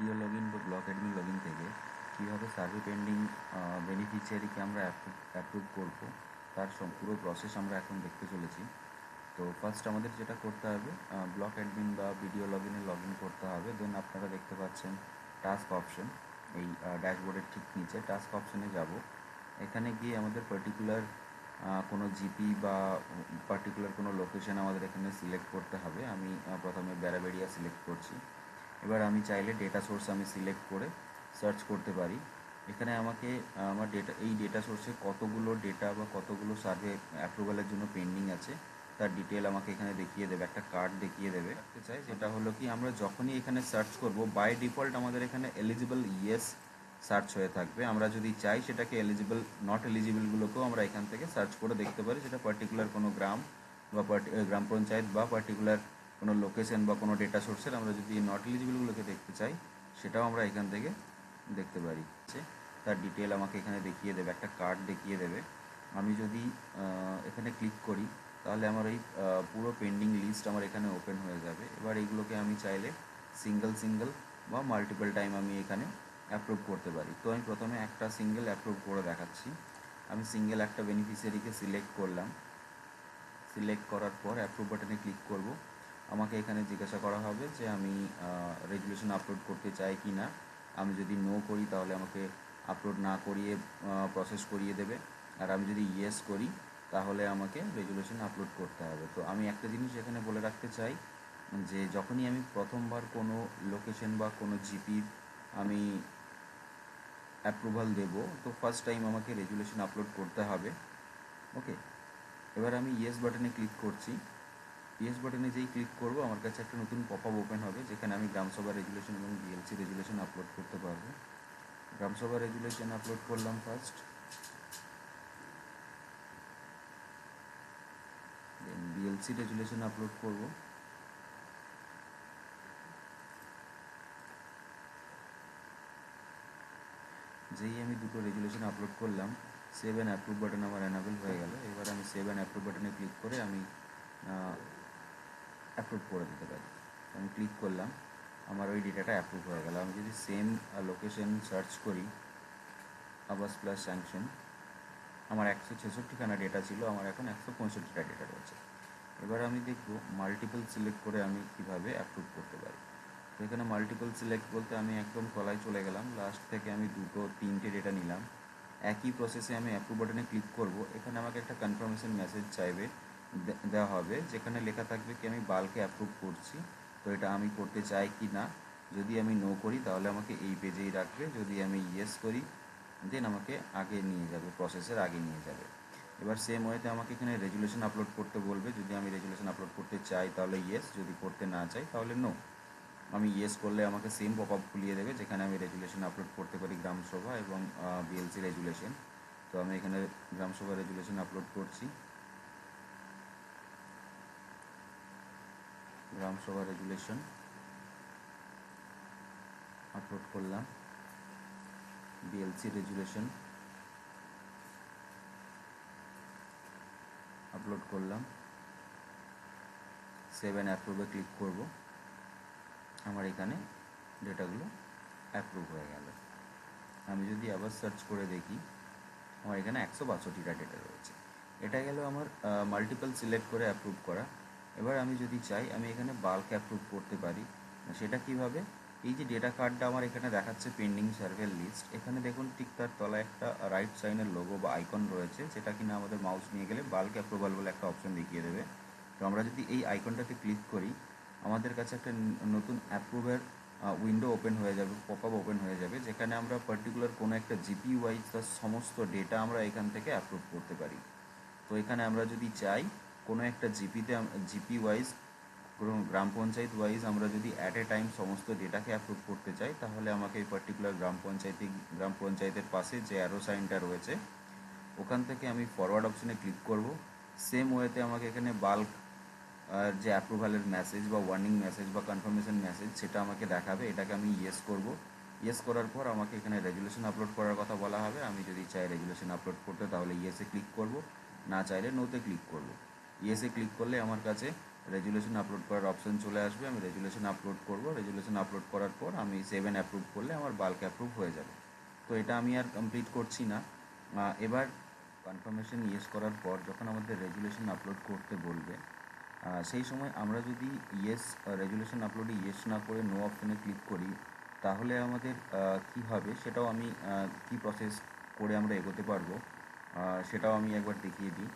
Video login বা block admin login থেকে কীভাবে সার্ভে পেন্ডিং বেনিফিশিয়ারিকে আমরা অ্যাপ্রুভ করব তার পুরো প্রসেস আমরা এখন দেখতে চলেছি। তো ফার্স্ট আমাদের যেটা করতে হবে, ব্লক অ্যাডমিন বা ভিডিও লগইনে লগ ইন করতে হবে। দেন আপনারা দেখতে পাচ্ছেন টাস্ক অপশন, এই ড্যাশবোর্ডের ঠিক নিচে টাস্ক অপশনে যাব। এখানে গিয়ে আমাদের পার্টিকুলার কোনো জিপি বা পার্টিকুলার কোনো লোকেশন আমাদের এখানে সিলেক্ট করতে হবে। আমি প্রথমে ব্যারাবেরিয়া সিলেক্ট করছি। এবার আমি চাইলে ডেটা সোর্স আমি সিলেক্ট করে সার্চ করতে পারি। এখানে আমাকে আমার ডেটা সোর্সে কতগুলো ডেটা বা কতগুলো সার্ভে অ্যাপ্রুভালের জন্য পেন্ডিং আছে তার ডিটেল আমাকে এখানে দেখিয়ে দেবে, একটা কার্ড দেখিয়ে দেবে। রাখতে চাই যেটা হলো কি, আমরা যখনই এখানে সার্চ করব বাই ডিফল্ট আমাদের এখানে এলিজিবল ইয়েস সার্চ হয়ে থাকবে। আমরা যদি চাই সেটাকে এলিজিবল নট এলিজিবলগুলোকেও আমরা এখান থেকে সার্চ করে দেখতে পারি। সেটা পার্টিকুলার কোনো গ্রাম বা গ্রাম পঞ্চায়েত বা পার্টিকুলার কোনো লোকেশন বা কোনো ডেটা সোর্সের আমরা যদি নট এলিজিবলগুলোকে দেখতে চাই সেটাও আমরা এখান থেকে দেখতে পারি। তার ডিটেল আমাকে এখানে দেখিয়ে দেবে, একটা কার্ড দেখিয়ে দেবে। আমি যদি এখানে ক্লিক করি তাহলে আমার এই পুরো পেন্ডিং লিস্ট আমার এখানে ওপেন হয়ে যাবে। এবার এইগুলোকে আমি চাইলে সিঙ্গেল বা মাল্টিপল টাইম আমি এখানে অ্যাপ্রুভ করতে পারি। তো আমি প্রথমে একটা সিঙ্গেল অ্যাপ্রুভ করে দেখাচ্ছি। আমি সিঙ্গেল একটা বেনিফিশিয়ারিকে সিলেক্ট করলাম। সিলেক্ট করার পর অ্যাপ্রুভ বাটনে ক্লিক করব। আমাকে এখানে জিজ্ঞাসা করা হবে যে আমি রেজুলেশন আপলোড করতে চাই কি না। আমি যদি নো করি তাহলে আমাকে আপলোড না করিয়ে প্রসেস করিয়ে দেবে, আর আমি যদি ইয়েস করি তাহলে আমাকে রেজুলেশন আপলোড করতে হবে। তো আমি একটা জিনিস এখানে বলে রাখতে চাই যে যখনই আমি প্রথমবার কোনো লোকেশন বা কোনো জিপির আমি অ্যাপ্রুভাল দেব, তো ফার্স্ট টাইম আমাকে রেজুলেশন আপলোড করতে হবে। ওকে, এবার আমি ইয়েস বাটনে ক্লিক করছি। ইয়েস বাটনে যেই ক্লিক করব আমার কাছে একটা নতুন পপ আপ ওপেন হবে, যেখানে আমি গ্রামসভা রেজুলেশন এবং বিএলসি রেজুলেশন আপলোড করতে পারবো। গ্রামসভা রেজুলেশন আপলোড করলাম ফার্স্ট, দেন বিএলসি রেজুলেশন আপলোড করব। যেই আমি দুটো রেজুলেশন আপলোড করলাম, সেভ অ্যান্ড অ্যাপ্রুভ বাটন আমার এনাবেল হয়ে গেল। এবার আমি সেভ অ্যান্ড অ্যাপ্রুভ বাটনে ক্লিক করে আমি অ্যাপ্রুভ করে দিতে পারি। আমি ক্লিক করলাম, আমার ওই ডেটাটা অ্যাপ্রুভ হয়ে গেল। আমি যদি সেম লোকেশন সার্চ করি, আবাস প্লাস স্যাংশন, আমার 166খানা ডেটা ছিল, আমার এখন 165টা ডেটা রয়েছে। এবার আমি দেখব মাল্টিপল সিলেক্ট করে আমি কীভাবে অ্যাপ্রুভ করতে পারি। তো এখানে মাল্টিপল সিলেক্ট বলতে আমি একদম তলায় চলে গেলাম, লাস্ট থেকে আমি 2-3টে ডেটা নিলাম। একই প্রসেসে আমি অ্যাপ্রুভ বাটনে ক্লিক করব। এখানে আমাকে একটা কনফার্মেশন মেসেজ চাইবে, দেওয়া হবে, যেখানে লেখা থাকবে কি আমি বাল্কে অ্যাপ্রুভ করছি, তো এটা আমি করতে চাই কি না। যদি আমি নো করি তাহলে আমাকে এই পেজেই রাখবে, যদি আমি ইয়েস করি দেন আমাকে আগে নিয়ে যাবে, প্রসেসের আগে নিয়ে যাবে। এবার সেম ওয়েতে আমাকে এখানে রেজুলেশন আপলোড করতে বলবে। যদি আমি রেজুলেশন আপলোড করতে চাই তাহলে ইয়েস, যদি করতে না চাই তাহলে নো। আমি ইয়েস করলে আমাকে সেম পপ আপ খুলিয়ে দেবে, যেখানে আমি রেজুলেশন আপলোড করতে পারি গ্রামসভা এবং বিএলসি রেজুলেশন। তো আমি এখানে গ্রামসভা রেজুলেশন আপলোড করছি। গ্রামসভা রেজুলেশন আপলোড করলাম। বিএলসি রেজুলেশন আপলোড করলাম। সেভ অ্যান্ড অ্যাপ্রুভে ক্লিক করব। আমার এখানে ডেটাগুলো অ্যাপ্রুভ হয়ে গেল। আমি যদি আবার সার্চ করে দেখি, আমার এখানে 162টা ডেটা রয়েছে। এটা গেল আমার মাল্টিপল সিলেক্ট করে অ্যাপ্রুভ করা। এবার আমি যদি চাই আমি এখানে বাল্ক অ্যাপ্রুভ করতে পারি। সেটা কিভাবে, এই যে ডেটা কার্ডটা আমার এখানে দেখাচ্ছে পেন্ডিং সার্ভে লিস্ট, এখানে দেখুন ঠিক তার তলায় একটা রাইট সাইনের লোগো বা আইকন রয়েছে, যেটা কিনা আমাদের মাউস নিয়ে গেলে বাল্ক অ্যাপ্রুভাল বলে একটা অপশন দেখিয়ে দেবে। তো আমরা যদি এই আইকনটাতে ক্লিক করি, আমাদের কাছে একটা নতুন অ্যাপ্রুভের উইন্ডো ওপেন হয়ে যাবে, পপ আপ ওপেন হয়ে যাবে, যেখানে আমরা পার্টিকুলার কোনো একটা জিপি ওয়াইজ তার সমস্ত ডেটা আমরা এখান থেকে অ্যাপ্রুভ করতে পারি। তো এখানে আমরা যদি চাই কোনো একটা জিপি ওয়াইজ, কোনো গ্রাম পঞ্চায়েত ওয়াইজ আমরা যদি অ্যাট এ টাইম সমস্ত ডেটাকে অ্যাপ্রুভ করতে চাই, তাহলে আমাকে এই পার্টিকুলার গ্রাম পঞ্চায়েতের পাশে যে অ্যারো সাইনটা রয়েছে ওখান থেকে আমি ফরওয়ার্ড অপশনে ক্লিক করব। সেম ওয়েতে আমাকে এখানে বাল্ক যে অ্যাপ্রুভালের মেসেজ বা ওয়ার্নিং মেসেজ বা কনফার্মেশন মেসেজ সেটা আমাকে দেখাবে। এটাকে আমি ইয়েস করব। ইয়েস করার পর আমাকে এখানে রেজুলেশন আপলোড করার কথা বলা হবে। আমি যদি চাই রেজুলেশন আপলোড করতে তাহলে ইয়েসে ক্লিক করব, না চাইলে নোতে ক্লিক করব। ইয়েসে ক্লিক করলে আমার কাছে রেজুলেশন আপলোড করার অপশন চলে আসবে, আমি রেজুলেশন আপলোড করব। রেজুলেশন আপলোড করার পর আমি সেভ অ্যান্ড অ্যাপ্রুভ করলে আমার বাল্ক অ্যাপ্রুভ হয়ে যাবে। তো এটা আমি আর কমপ্লিট করছি না। এবার কনফার্মেশন ইয়েস করার পর যখন আমাদের রেজুলেশন আপলোড করতে বলবে, সেই সময় আমরা যদি ইয়েস রেজুলেশন আপলোডে ইয়েস না করে নো অপশনে ক্লিক করি, তাহলে আমাদের কী হবে সেটাও আমি কী প্রসেস করে আমরা এগোতে পারবো সেটাও আমি একবার দেখিয়ে দিই।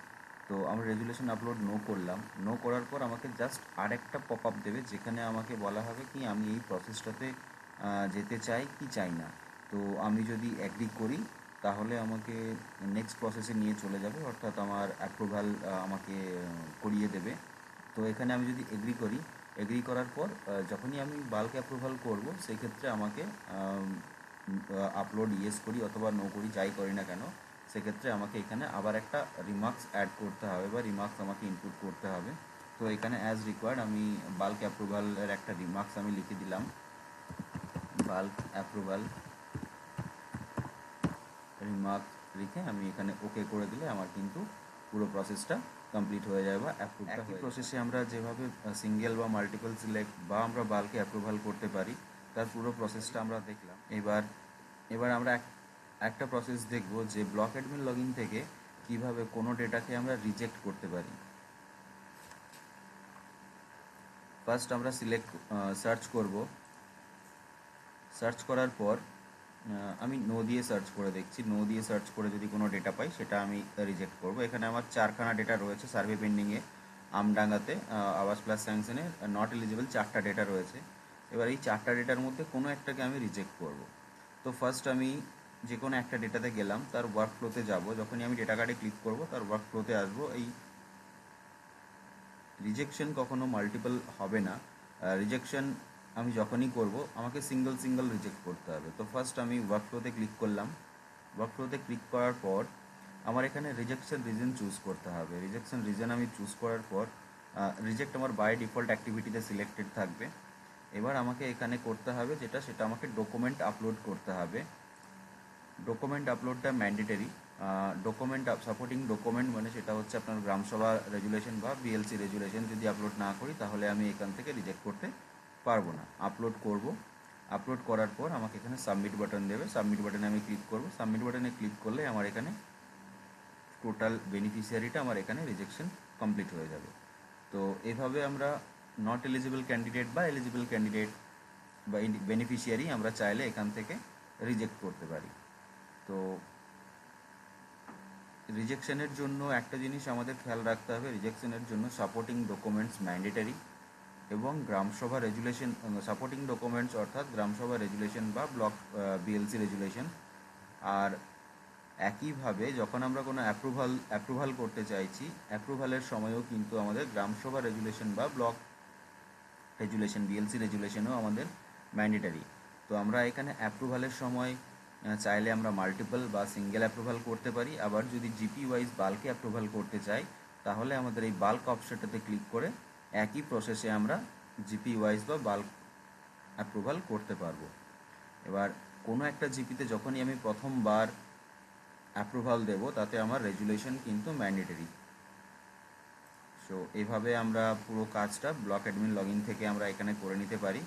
তো আমরা রেজুলেশন আপলোড নো করলাম। নো করার পর আমাকে জাস্ট আর একটা পপ আপ দেবে, যেখানে আমাকে বলা হবে কি আমি এই প্রসেসটাতে যেতে চাই কি চাই না। তো আমি যদি অ্যাগ্রি করি তাহলে আমাকে নেক্সট প্রসেসে নিয়ে চলে যাবে, অর্থাৎ আমার অ্যাপ্রুভাল আমাকে করিয়ে দেবে। তো এখানে আমি যদি এগ্রি করি, এগ্রি করার পর যখনই আমি বাল্ক অ্যাপ্রুভাল করব, সেই ক্ষেত্রে আমাকে আপলোড ইয়েস করি অথবা নো করি, যাই করি না কেন, সেক্ষেত্রে আমাকে এখানে আবার একটা রিমার্কস অ্যাড করতে হবে বা রিমার্কস আমাকে ইনপুট করতে হবে। তো এখানে অ্যাজ রিকোয়ার্ড আমি বাল্ক অ্যাপ্রুভালের একটা রিমার্কস আমি লিখে দিলাম, বাল্ক অ্যাপ্রুভাল রিমার্ক লিখে আমি এখানে ওকে করে দিলে আমার কিন্তু পুরো প্রসেসটা কমপ্লিট হয়ে যায় বা অ্যাপ্রুভটা হয়ে যায়। প্রসেসে আমরা যেভাবে সিঙ্গেল বা মাল্টিপল সিলেক্ট বা আমরা বাল্কে অ্যাপ্রুভাল করতে পারি, তার পুরো প্রসেসটা আমরা দেখলাম। এবার আমরা একটা প্রসেস দেখব যে ব্লক অ্যাডমিন লগইন থেকে কিভাবে কোনো ডেটাকে আমরা রিজেক্ট করতে পারি। ফার্স্ট আমরা সার্চ করব। সার্চ করার পর আমি নো দিয়ে সার্চ করে দেখছি। নো দিয়ে সার্চ করে যদি কোনো ডেটা পাই সেটা আমি রিজেক্ট করব। এখানে আমার 4খানা ডেটা রয়েছে সার্ভে পেন্ডিংয়ে, আমডাঙ্গাতে, আবাস প্লাস স্যাংশনে নট এলিজিবল 4টা ডেটা রয়েছে। এবার এই 4টা ডেটার মধ্যে কোনো একটাকে আমি রিজেক্ট করব। তো ফার্স্ট আমি যে কোনো একটা ডেটাতে গেলাম, তার ওয়ার্ক ফ্লোতে যাব। যখনই আমি ডেটা কার্ডে ক্লিক করব তার ওয়ার্ক ফ্লোতে আসবো। এই রিজেকশন কখনো মাল্টিপল হবে না। রিজেকশন আমি যখনই করব আমাকে সিঙ্গেল সিঙ্গেল রিজেক্ট করতে হবে। তো ফার্স্ট আমি ওয়ার্কফ্লোতে ক্লিক করলাম। ওয়ার্কফ্লোতে ক্লিক করার পর আমার এখানে রিজেকশন রিজন চুজ করতে হবে। রিজেকশন রিজন আমি চুজ করার পর রিজেক্ট আমার বাই ডিফল্ট অ্যাক্টিভিটিতে সিলেক্টেড থাকবে। এবার আমাকে এখানে করতে হবে সেটা আমাকে ডকুমেন্ট আপলোড করতে হবে। ডকুমেন্ট আপলোডটা ম্যান্ডেটারি। ডকুমেন্ট সাপোর্টিং ডকুমেন্ট মানে সেটা হচ্ছে আপনার গ্রামসভা রেজুলেশন বা বিএলসি রেজুলেশন যদি আপলোড না করি তাহলে আমি এখান থেকে রিজেক্ট করতে পারবো না। আপলোড করব। আপলোড করার পর আমাকে এখানে সাবমিট বাটন দেবে। সাবমিট বাটনে আমি ক্লিক করব। সাবমিট বাটনে ক্লিক করলে আমার এখানে টোটাল বেনিফিশিয়ারিটা আমার এখানে রিজেকশন কমপ্লিট হয়ে যাবে। তো এভাবে আমরা নট এলিজিবল ক্যান্ডিডেট বা এলিজিবল ক্যান্ডিডেট বা বেনিফিশিয়ারি আমরা চাইলে এখান থেকে রিজেক্ট করতে পারি। তো রিজেকশনের জন্য একটা জিনিস আমাদের খেয়াল রাখতে হবে, রিজেকশনের জন্য সাপোর্টিং ডকুমেন্টস ম্যান্ডেটারি এবং গ্রামসভা রেজুলেশন। সাপোর্টিং ডকুমেন্টস অর্থাৎ গ্রামসভা রেজুলেশন বা ব্লক বিএলসি রেজুলেশন। আর একইভাবে যখন আমরা কোনো অ্যাপ্রুভাল করতে চাইছি, অ্যাপ্রুভালের সময়ও কিন্তু আমাদের গ্রামসভা রেজুলেশন বা ব্লক রেজুলেশন বিএলসি রেজুলেশনও আমাদের ম্যান্ডেটারি। তো আমরা এখানে অ্যাপ্রুভালের সময় চাইলে আমরা মাল্টিপল বা সিঙ্গেল অ্যাপ্রুভাল করতে পারি। আবার যদি জিপি ওয়াইজ বাল্কে অ্যাপ্রুভাল করতে চাই তাহলে আমাদের এই বাল্ক অপশনটাতে ক্লিক করে একই প্রসেসে আমরা জিপি ওয়াইজ বা বাল্ক অ্যাপ্রুভাল করতে পারবো। এবার কোনো একটা জিপিতে যখনই আমি প্রথমবার অ্যাপ্রুভাল দেব তাতে আমার রেজুলেশন কিন্তু ম্যান্ডেটারি। সো এইভাবে আমরা পুরো কাজটা ব্লক অ্যাডমিন লগইন থেকে আমরা এখানে করে নিতে পারি।